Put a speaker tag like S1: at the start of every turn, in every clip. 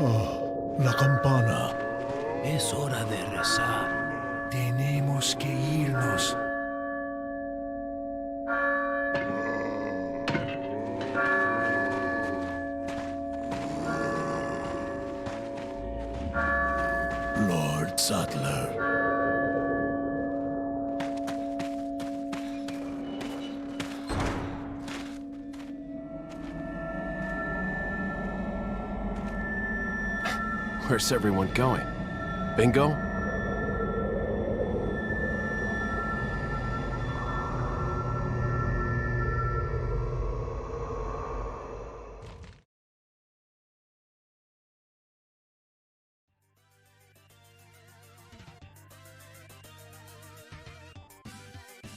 S1: Oh, la campana.
S2: Es hora de rezar. Tenemos que irnos.
S1: Lord Sattler.
S3: Where's everyone going? Bingo?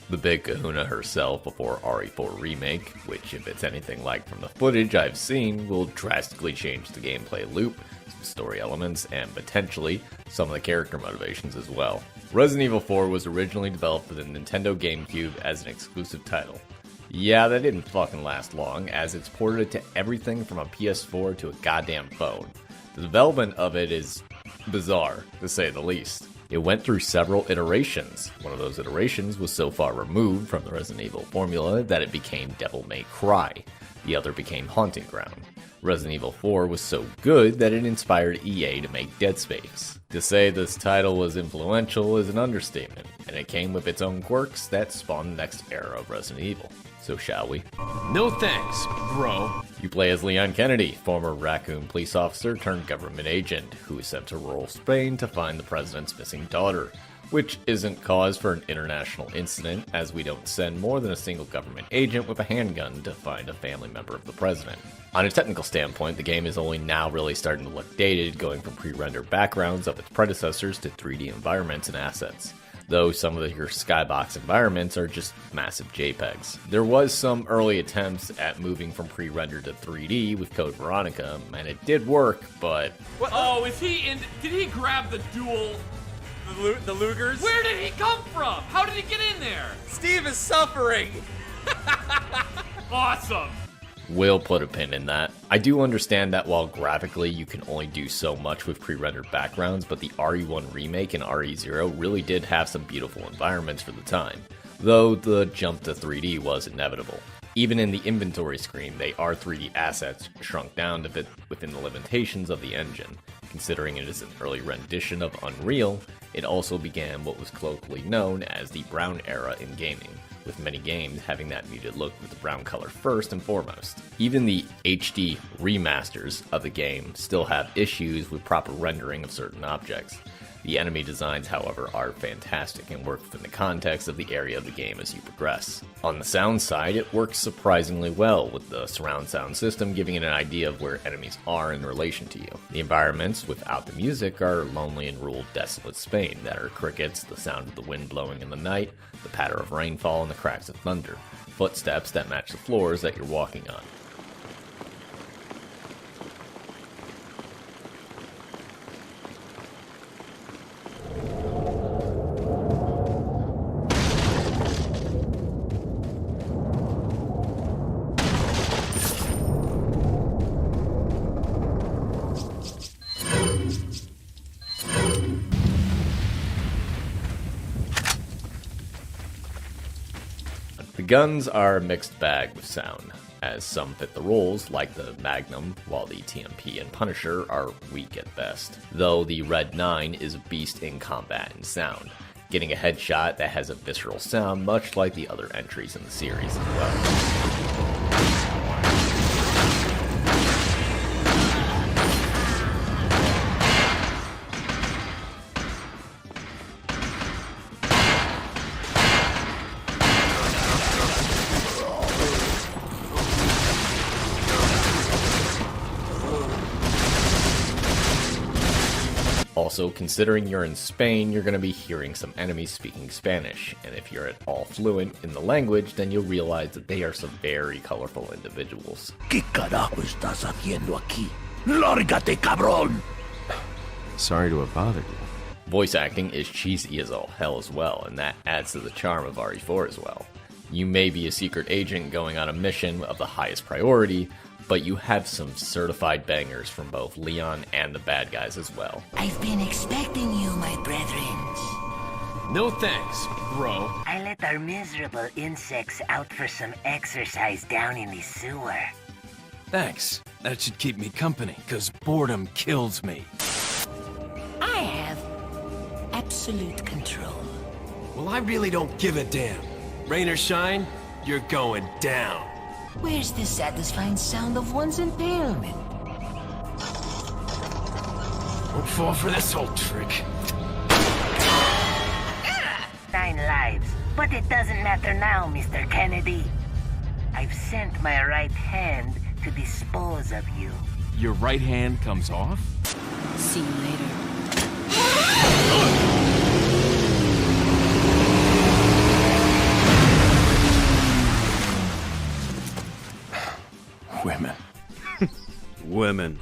S4: The big kahuna herself before RE4 Remake, which if it's anything like from the footage I've seen, will drastically change the gameplay loop, some story elements, and potentially some of the character motivations as well. Resident Evil 4 was originally developed for the Nintendo GameCube as an exclusive title. Yeah, that didn't fucking last long, as it's ported to everything from a PS4 to a goddamn phone. The development of it is bizarre, to say the least. It went through several iterations. One of those iterations was so far removed from the Resident Evil formula that it became Devil May Cry. The other became Haunting Ground. Resident Evil 4 was so good that it inspired EA to make Dead Space. To say this title was influential is an understatement, and it came with its own quirks that spawned the next era of Resident Evil. So shall we?
S3: No thanks, bro.
S4: You play as Leon Kennedy, former raccoon police officer turned government agent, who is sent to rural Spain to find the president's missing daughter, which isn't cause for an international incident, as we don't send more than a single government agent with a handgun to find a family member of the president. On a technical standpoint, the game is only now really starting to look dated, going from pre-rendered backgrounds of its predecessors to 3D environments and assets, though some of your skybox environments are just massive JPEGs. There was some early attempts at moving from pre-rendered to 3D with Code Veronica, and it did work, but...
S5: What? Oh, is he in... Did he grab the dual... The Lugers? Where did he come from? How did he get in there? Steve is suffering! Awesome!
S4: We'll put a pin in that. I do understand that while graphically you can only do so much with pre-rendered backgrounds, but the RE1 Remake and RE0 really did have some beautiful environments for the time, though the jump to 3D was inevitable. Even in the inventory screen, they are 3D assets shrunk down to fit within the limitations of the engine. Considering it is an early rendition of Unreal, it also began what was colloquially known as the brown era in gaming, with many games having that muted look with the brown color first and foremost. Even the HD remasters of the game still have issues with proper rendering of certain objects. The enemy designs, however, are fantastic and work within the context of the area of the game as you progress. On the sound side, it works surprisingly well, with the surround sound system giving it an idea of where enemies are in relation to you. The environments, without the music, are lonely and rural, desolate Spain that are crickets, the sound of the wind blowing in the night, the patter of rainfall, and the cracks of thunder, footsteps that match the floors that you're walking on. The guns are a mixed bag with sound, as some fit the roles, like the Magnum, while the TMP and Punisher are weak at best. Though the Red 9 is a beast in combat and sound, getting a headshot that has a visceral sound much like the other entries in the series as well. Also, considering you're in Spain, you're going to be hearing some enemies speaking Spanish, and if you're at all fluent in the language, then you'll realize that they are some very colorful individuals.
S2: ¿Qué carajo estás haciendo aquí? ¡Lárgate, cabrón!
S3: Sorry to have bothered you.
S4: Voice acting is cheesy as all hell as well, and that adds to the charm of RE4 as well. You may be a secret agent going on a mission of the highest priority, but you have some certified bangers from both Leon and the bad guys as well.
S6: I've been expecting you, my brethren.
S3: No thanks, bro.
S6: I let our miserable insects out for some exercise down in the sewer.
S2: Thanks. That should keep me company, cause boredom kills me.
S6: I have absolute control.
S2: Well, I really don't give a damn. Rain or shine, you're going down.
S6: Where's the satisfying sound of one's impalement?
S2: Don't fall for this old trick.
S6: 9 lives, but it doesn't matter now, Mr. Kennedy. I've sent my right hand to dispose of you.
S2: Your right hand comes off?
S6: See you later.
S2: Women. Women.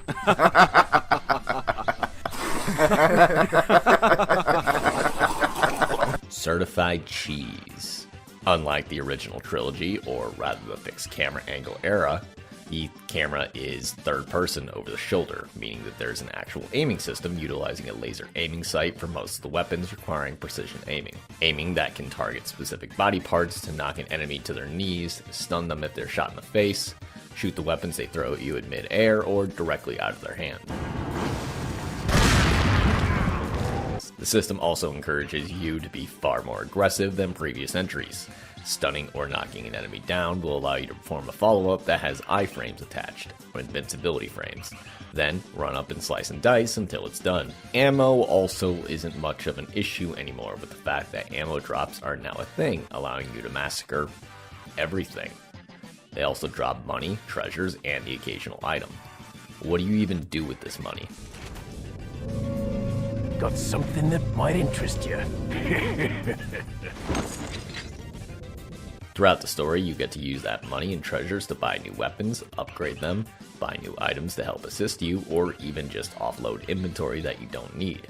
S4: Certified cheese. Unlike the original trilogy, or rather the fixed camera angle era, the camera is third person over the shoulder, meaning that there's an actual aiming system utilizing a laser aiming sight for most of the weapons requiring precision aiming. Aiming that can target specific body parts to knock an enemy to their knees, stun them if they're shot in the face, shoot the weapons they throw at you in mid-air, or directly out of their hand. The system also encourages you to be far more aggressive than previous entries. Stunning or knocking an enemy down will allow you to perform a follow-up that has iframes attached, or invincibility frames. Then, run up and slice and dice until it's done. Ammo also isn't much of an issue anymore, with the fact that ammo drops are now a thing, allowing you to massacre everything. They also drop money, treasures, and the occasional item. What do you even do with this money?
S2: Got something that might interest you.
S4: Throughout the story, you get to use that money and treasures to buy new weapons, upgrade them, buy new items to help assist you, or even just offload inventory that you don't need.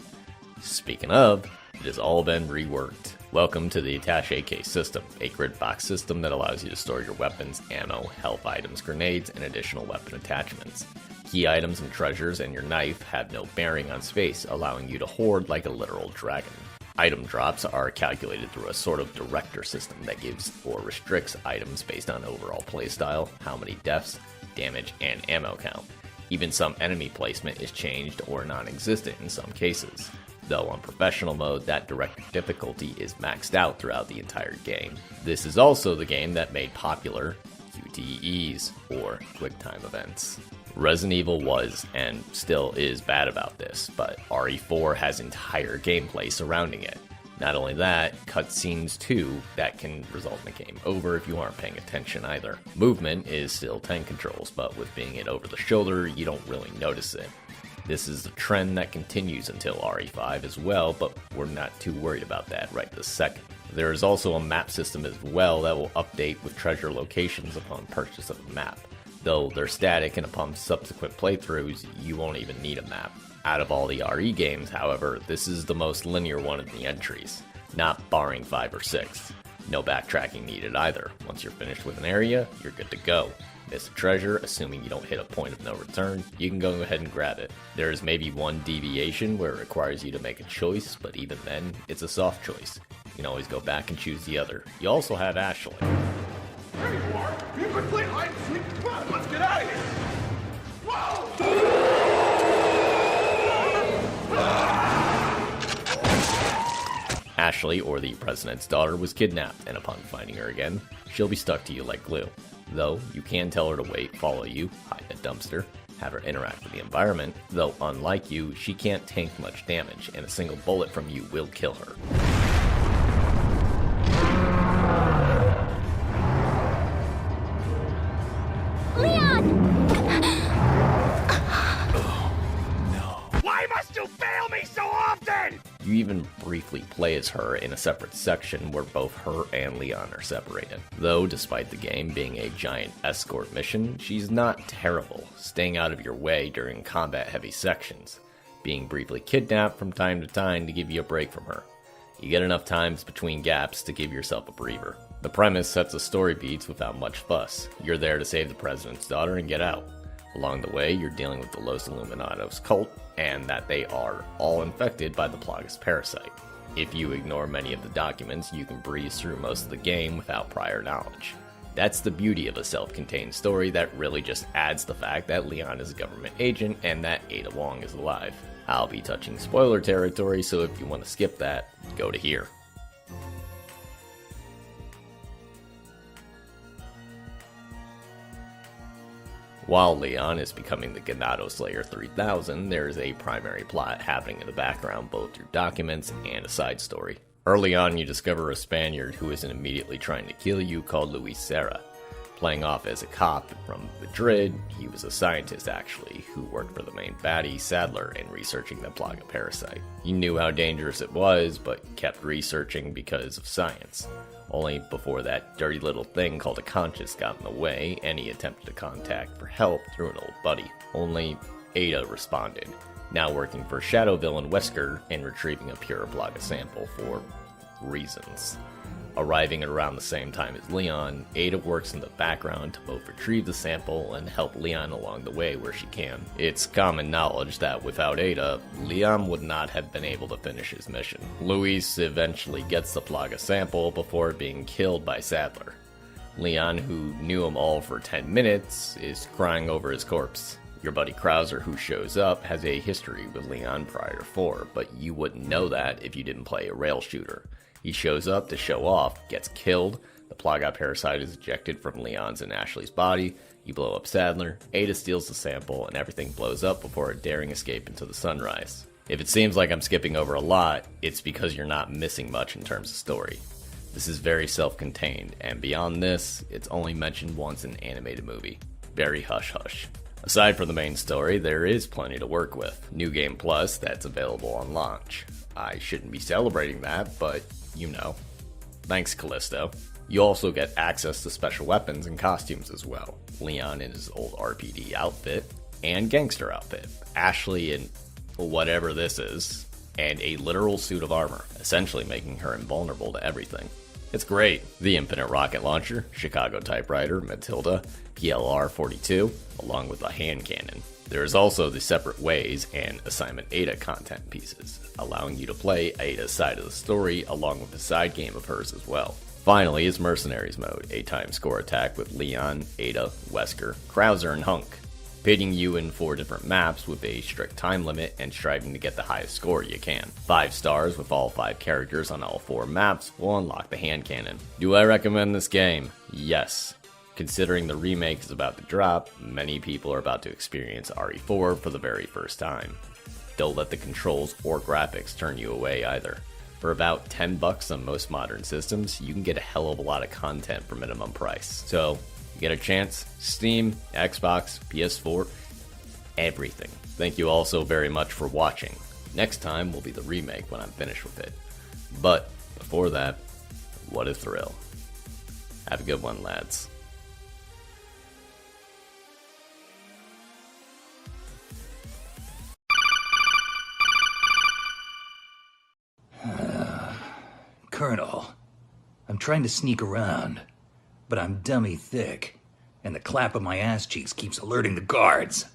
S4: Speaking of, it has all been reworked. Welcome to the Attaché Case system, a grid box system that allows you to store your weapons, ammo, health items, grenades, and additional weapon attachments. Key items and treasures and your knife have no bearing on space, allowing you to hoard like a literal dragon. Item drops are calculated through a sort of director system that gives or restricts items based on overall playstyle, how many deaths, damage, and ammo count. Even some enemy placement is changed or non-existent in some cases. Though on professional mode, that director difficulty is maxed out throughout the entire game. This is also the game that made popular QTEs, or Quick Time Events. Resident Evil was, and still is, bad about this, but RE4 has entire gameplay surrounding it. Not only that, cutscenes too that can result in a game over if you aren't paying attention either. Movement is still tank controls, but with being it over the shoulder, you don't really notice it. This is the trend that continues until RE5 as well, but we're not too worried about that right this second. There is also a map system as well that will update with treasure locations upon purchase of a map. Though they're static and upon subsequent playthroughs, you won't even need a map. Out of all the RE games, however, this is the most linear one of the entries, not barring 5 or 6. No backtracking needed either. Once you're finished with an area, you're good to go. Miss a treasure, assuming you don't hit a point of no return, you can go ahead and grab it. There is maybe one deviation where it requires you to make a choice, but even then, it's a soft choice. You can always go back and choose the other. You also have Ashley.
S7: There you are! You could play hide and seek! Come on, let's get out of here! Whoa!
S4: Ashley, or the president's daughter, was kidnapped, and upon finding her again, she'll be stuck to you like glue. Though, you can tell her to wait, follow you, hide in a dumpster, have her interact with the environment, though unlike you, she can't tank much damage, and a single bullet from you will kill her.
S7: Why must you fail me so often?
S4: You even briefly play as her in a separate section where both her and Leon are separated. Though, despite the game being a giant escort mission, she's not terrible, staying out of your way during combat-heavy sections, being briefly kidnapped from time to time to give you a break from her. You get enough times between gaps to give yourself a breather. The premise sets the story beats without much fuss. You're there to save the president's daughter and get out. Along the way, you're dealing with the Los Illuminados cult, and that they are all infected by the Plagas parasite. If you ignore many of the documents, you can breeze through most of the game without prior knowledge. That's the beauty of a self-contained story that really just adds the fact that Leon is a government agent and that Ada Wong is alive. I'll be touching spoiler territory, so if you want to skip that, go to here. While Leon is becoming the Ganado Slayer 3000, there is a primary plot happening in the background both through documents and a side story. Early on, you discover a Spaniard who isn't immediately trying to kill you called Luis Serra. Playing off as a cop from Madrid, he was a scientist actually, who worked for the main baddie, Sadler, in researching the Plaga parasite. He knew how dangerous it was, but kept researching because of science. Only before that dirty little thing called a conscience got in the way, and he attempted to contact for help through an old buddy. Only Ada responded, now working for shadow villain Wesker and retrieving a pure Plaga sample for reasons. Arriving at around the same time as Leon, Ada works in the background to both retrieve the sample and help Leon along the way where she can. It's common knowledge that without Ada, Leon would not have been able to finish his mission. Luis eventually gets the Plaga sample before being killed by Sadler. Leon, who knew him all for 10 minutes, is crying over his corpse. Your buddy Krauser, who shows up, has a history with Leon prior to 4, but you wouldn't know that if you didn't play a rail shooter. He shows up to show off, gets killed, the Plaga parasite is ejected from Leon's and Ashley's body, you blow up Sadler, Ada steals the sample, and everything blows up before a daring escape into the sunrise. If it seems like I'm skipping over a lot, it's because you're not missing much in terms of story. This is very self-contained, and beyond this, it's only mentioned once in an animated movie. Very hush-hush. Aside from the main story, there is plenty to work with. New Game Plus, that's available on launch. I shouldn't be celebrating that, but you know. Thanks, Callisto. You also get access to special weapons and costumes as well. Leon in his old RPD outfit, and gangster outfit. Ashley in whatever this is, and a literal suit of armor, essentially making her invulnerable to everything. It's great. The Infinite Rocket Launcher, Chicago Typewriter, Matilda, PLR-42, along with a hand cannon. There is also the Separate Ways and Assignment Ada content pieces, allowing you to play Ada's side of the story along with a side game of hers as well. Finally is Mercenaries mode, a time score attack with Leon, Ada, Wesker, Krauser, and Hunk, pitting you in 4 different maps with a strict time limit and striving to get the highest score you can. 5 stars with all 5 characters on all 4 maps will unlock the hand cannon. Do I recommend this game? Yes. Considering the remake is about to drop, many people are about to experience RE4 for the very first time. Don't let the controls or graphics turn you away either. For about $10 on most modern systems, you can get a hell of a lot of content for minimum price. So, you get a chance, Steam, Xbox, PS4, everything. Thank you all so very much for watching. Next time will be the remake when I'm finished with it. But, before that, what a thrill. Have a good one, lads.
S8: Colonel, I'm trying to sneak around, but I'm dummy thick, and the clap of my ass cheeks keeps alerting the guards.